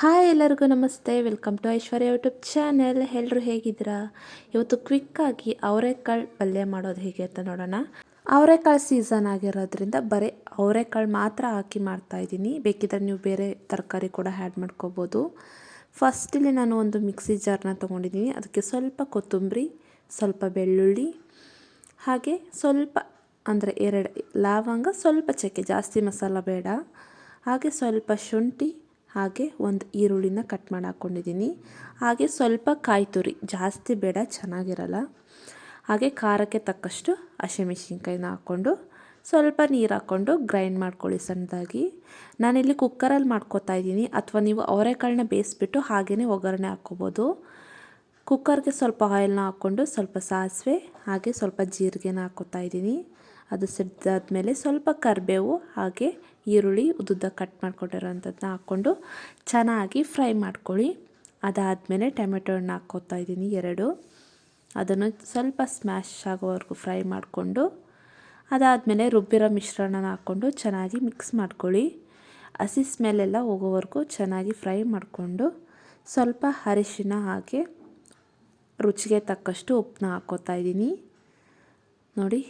Hi ಎಲ್ಲರಿಗೂ ನಮಸ್ತೆ, welcome to Aishwarya YouTube channel. ಎಲ್ಲರೂ ಹೇಗಿದ್ದೀರಾ? ಇವತ್ತು ಕ್ವಿಕ್ಕಾಗಿ ಅವರೆಕಾಳು ಪಲ್ಯ ಮಾಡೋದು ಹೇಗೆ ಅಂತ ನೋಡೋಣ. ಅವರೆಕಾಳು ಸೀಸನ್ ಆಗಿರೋದ್ರಿಂದ ಬರೀ ಅವರೆಕಾಳು ಮಾತ್ರ ಹಾಕಿ ಮಾಡ್ತಾಯಿದ್ದೀನಿ. ಬೇಕಿದ್ರೆ ನೀವು ಬೇರೆ ತರಕಾರಿ ಕೂಡ ಆ್ಯಡ್ ಮಾಡ್ಕೋಬೋದು. ಫಸ್ಟಿಲ್ಲಿ ನಾನು ಒಂದು ಮಿಕ್ಸಿ ಜಾರ್ನ ತೊಗೊಂಡಿದ್ದೀನಿ. ಅದಕ್ಕೆ ಸ್ವಲ್ಪ ಕೊತ್ತಂಬರಿ, ಸ್ವಲ್ಪ ಬೆಳ್ಳುಳ್ಳಿ, ಹಾಗೆ ಸ್ವಲ್ಪ ಅಂದರೆ 2 ಲವಂಗ, ಸ್ವಲ್ಪ ಚಕ್ಕೆ, ಜಾಸ್ತಿ ಮಸಾಲ ಬೇಡ, ಹಾಗೆ ಸ್ವಲ್ಪ ಶುಂಠಿ, ಹಾಗೆ ಒಂದು ಈರುಳ್ಳಿನ ಕಟ್ ಮಾಡಿ ಹಾಕ್ಕೊಂಡಿದ್ದೀನಿ. ಹಾಗೆ ಸ್ವಲ್ಪ ಕಾಯಿ ತುರಿ, ಜಾಸ್ತಿ ಬೇಡ, ಚೆನ್ನಾಗಿರಲ್ಲ. ಹಾಗೆ ಖಾರಕ್ಕೆ ತಕ್ಕಷ್ಟು ಹಸಿಮೆಣಸಿನ್ಕಾಯಿನ ಹಾಕ್ಕೊಂಡು ಸ್ವಲ್ಪ ನೀರು ಹಾಕ್ಕೊಂಡು ಗ್ರೈಂಡ್ ಮಾಡ್ಕೊಳ್ಳಿ ಸಣ್ಣದಾಗಿ. ನಾನಿಲ್ಲಿ ಕುಕ್ಕರಲ್ಲಿ ಮಾಡ್ಕೊತಾ ಇದ್ದೀನಿ, ಅಥವಾ ನೀವು ಅವರೆಕಾಳನ್ನ ಬೇಯಿಸ್ಬಿಟ್ಟು ಹಾಗೆಯೇ ಒಗ್ಗರಣೆ ಹಾಕ್ಕೋಬೋದು. ಕುಕ್ಕರ್ಗೆ ಸ್ವಲ್ಪ ಆಯಿಲ್ನ ಹಾಕ್ಕೊಂಡು ಸ್ವಲ್ಪ ಸಾಸಿವೆ ಹಾಗೆ ಸ್ವಲ್ಪ ಜೀರಿಗೆನ ಹಾಕ್ಕೋತಾ ಇದ್ದೀನಿ. ಅದು ಸಿಡ್ದಾದ್ಮೇಲೆ ಸ್ವಲ್ಪ ಕರಿಬೇವು ಹಾಗೆ ಈರುಳ್ಳಿ ಉದ್ದುದ್ದ ಕಟ್ ಮಾಡ್ಕೊಂಡಿರೋಂಥದ್ದನ್ನ ಹಾಕ್ಕೊಂಡು ಚೆನ್ನಾಗಿ ಫ್ರೈ ಮಾಡ್ಕೊಳ್ಳಿ. ಅದಾದಮೇಲೆ ಟೊಮೆಟೊ ಹಣ್ಣು ಹಾಕ್ಕೋತಾ ಇದ್ದೀನಿ 2. ಅದನ್ನು ಸ್ವಲ್ಪ ಸ್ಮ್ಯಾಶ್ ಆಗೋವರೆಗೂ ಫ್ರೈ ಮಾಡಿಕೊಂಡು ಅದಾದಮೇಲೆ ರುಬ್ಬಿರೋ ಮಿಶ್ರಣನ ಹಾಕ್ಕೊಂಡು ಚೆನ್ನಾಗಿ ಮಿಕ್ಸ್ ಮಾಡ್ಕೊಳ್ಳಿ. ಹಸಿ ಸ್ಮೆಲ್ಲೆಲ್ಲ ಹೋಗೋವರೆಗೂ ಚೆನ್ನಾಗಿ ಫ್ರೈ ಮಾಡಿಕೊಂಡು ಸ್ವಲ್ಪ ಅರಿಶಿನ ಹಾಗೆ ರುಚಿಗೆ ತಕ್ಕಷ್ಟು ಉಪ್ಪನ್ನ ಹಾಕ್ಕೋತಾ ಇದ್ದೀನಿ. ನೋಡಿ,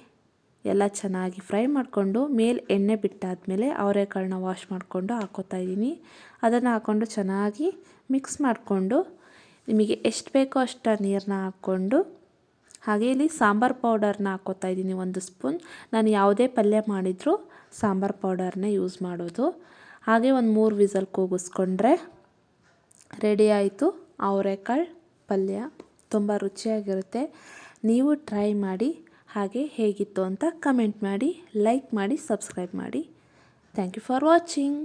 ಎಲ್ಲ ಚೆನ್ನಾಗಿ ಫ್ರೈ ಮಾಡಿಕೊಂಡು ಮೇಲೆ ಎಣ್ಣೆ ಬಿಟ್ಟಾದಮೇಲೆ ಅವರೆಕಾಳನ್ನ ವಾಶ್ ಮಾಡಿಕೊಂಡು ಹಾಕ್ಕೋತಾ ಇದ್ದೀನಿ. ಅದನ್ನು ಹಾಕ್ಕೊಂಡು ಚೆನ್ನಾಗಿ ಮಿಕ್ಸ್ ಮಾಡಿಕೊಂಡು ನಿಮಗೆ ಎಷ್ಟು ಬೇಕೋ ಅಷ್ಟು ನೀರನ್ನ ಹಾಕ್ಕೊಂಡು ಹಾಗೆ ಇಲ್ಲಿ ಸಾಂಬಾರು ಪೌಡರ್ನ ಹಾಕ್ಕೋತಾ ಇದ್ದೀನಿ 1 ಸ್ಪೂನ್. ನಾನು ಯಾವುದೇ ಪಲ್ಯ ಮಾಡಿದರೂ ಸಾಂಬಾರು ಪೌಡರ್ನೇ ಯೂಸ್ ಮಾಡೋದು. ಹಾಗೆ ಒಂದು 3 ವಿಸಲ್ ಕೂಗಿಸ್ಕೊಂಡ್ರೆ ರೆಡಿ ಆಯಿತು ಅವರೆಕಾಳು ಪಲ್ಯ. ತುಂಬ ರುಚಿಯಾಗಿರುತ್ತೆ. ನೀವು ಟ್ರೈ ಮಾಡಿ, ಹಾಗೆ ಹೇಗಿತ್ತು ಅಂತ ಕಮೆಂಟ್ ಮಾಡಿ, ಲೈಕ್ ಮಾಡಿ, ಸಬ್ಸ್ಕ್ರೈಬ್ ಮಾಡಿ. Thank you for watching.